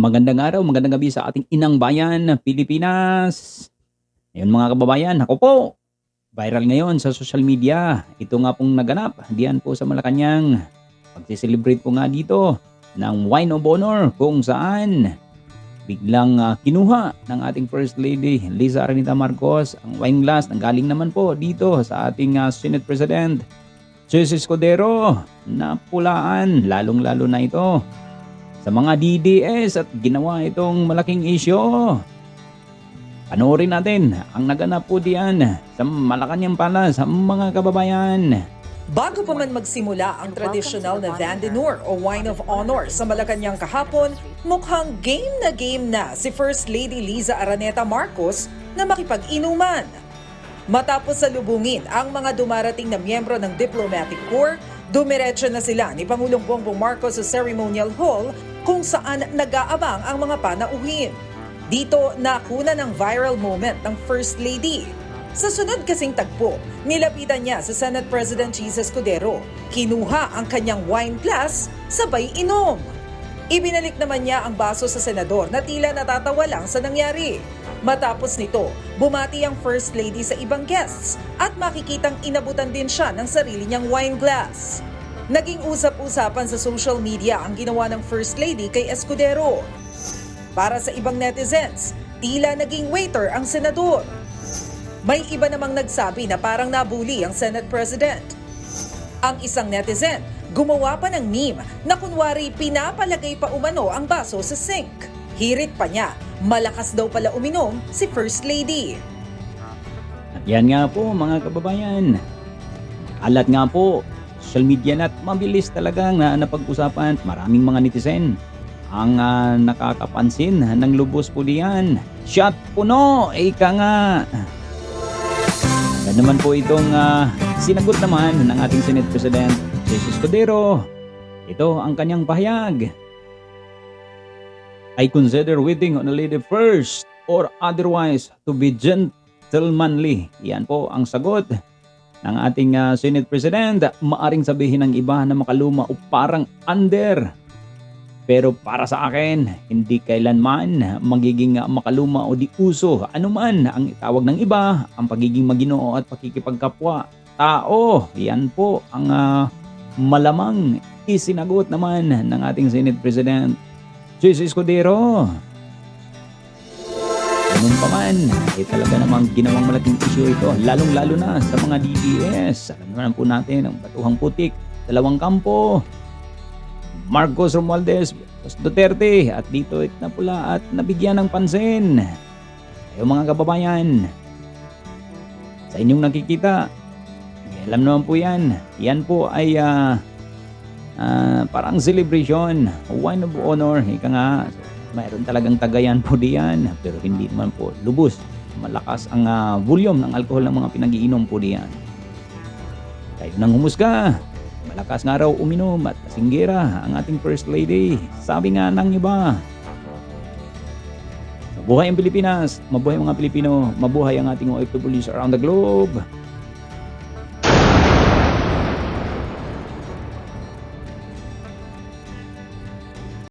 Magandang araw, magandang gabi sa ating inang bayan, Pilipinas. Ngayon mga kababayan, ako po, viral ngayon sa social media. Ito nga pong naganap diyan po sa Malacanang. Pagse-celebrate po nga dito ng Wine of Honor kung saan biglang kinuha ng ating First Lady Liza Araneta Marcos ang wine glass na galing naman po dito sa ating Senate President Jesus Escudero na pulaan, lalong-lalo na ito sa mga DDS at ginawa itong malaking isyu. Panoorin natin ang naganap po diyan sa Malacanang Palace, mga kababayan. Bago pa man magsimula ang tradisyonal na Vandenor o Wine of Honor sa Malacanang kahapon, mukhang game na si First Lady Liza Araneta Marcos na makipag-inuman. Matapos salubungin ang mga dumarating na miyembro ng Diplomatic Corps, dumiretso na sila ni Pangulong Bongbong Marcos sa Ceremonial Hall kung saan nag-aabang ang mga panauhin. Dito nakuna ng viral moment ng First Lady. Sa sunod kasing tagpo, nilapitan niya sa Senate President Jesus Escudero. Kinuha ang kanyang wine glass, sabay inom. Ibinalik naman niya ang baso sa senador na tila natatawa lang sa nangyari. Matapos nito, bumati ang First Lady sa ibang guests at makikitang inabutan din siya ng sarili niyang wine glass. Naging usap-usapan sa social media ang ginawa ng First Lady kay Escudero. Para sa ibang netizens, tila naging waiter ang senador. May iba namang nagsabi na parang nabuli ang Senate President. Ang isang netizen, gumawa pa ng meme na kunwari pinapalagay pa umano ang baso sa sink. Hirit pa niya, malakas daw pala uminom si First Lady. At yan nga po mga kababayan. Alat nga po, social media na't mabilis talagang napag-usapan at maraming mga netizen ang nakakapansin ng lubos po diyan. Shot puno, ika nga. Yan naman po itong sinagot naman ng ating Senate President Jesus Escudero. Ito ang kanyang pahayag. I consider waiting on a lady first or otherwise to be gentlemanly. Yan po ang sagot ng ating Senate President. Maaring sabihin ng iba na makaluma o parang under. Pero para sa akin, hindi kailanman magiging makaluma o di uso. Ano man ang itawag ng iba, ang pagiging maginoo at pakikipagkapwa tao. Yan po ang malamang isinagot naman ng ating Senate President Jesus Escudero. Ganun pa man, talaga namang ginawang malaking issue ito, lalong-lalo na sa mga DDS. Alam naman po natin ang batuhang putik, dalawang kampo, Marcos Romualdez Duterte at dito na pula at nabigyan ng pansin. Kayo mga kababayan, sa inyong nakikita, alam naman po yan. Yan po ay parang celebration, wine of honor. Ika nga, mayroon talagang tagayan po diyan, pero hindi naman po lubos. Malakas ang volume ng alcohol ng mga pinag-iinom po diyan. Kayo nang humusga. Malakas nga raw uminom at kasinggera ang ating First Lady. Sabi nga ng iba, mabuhay ang Pilipinas, mabuhay mga Pilipino, mabuhay ang ating OFWs around the globe.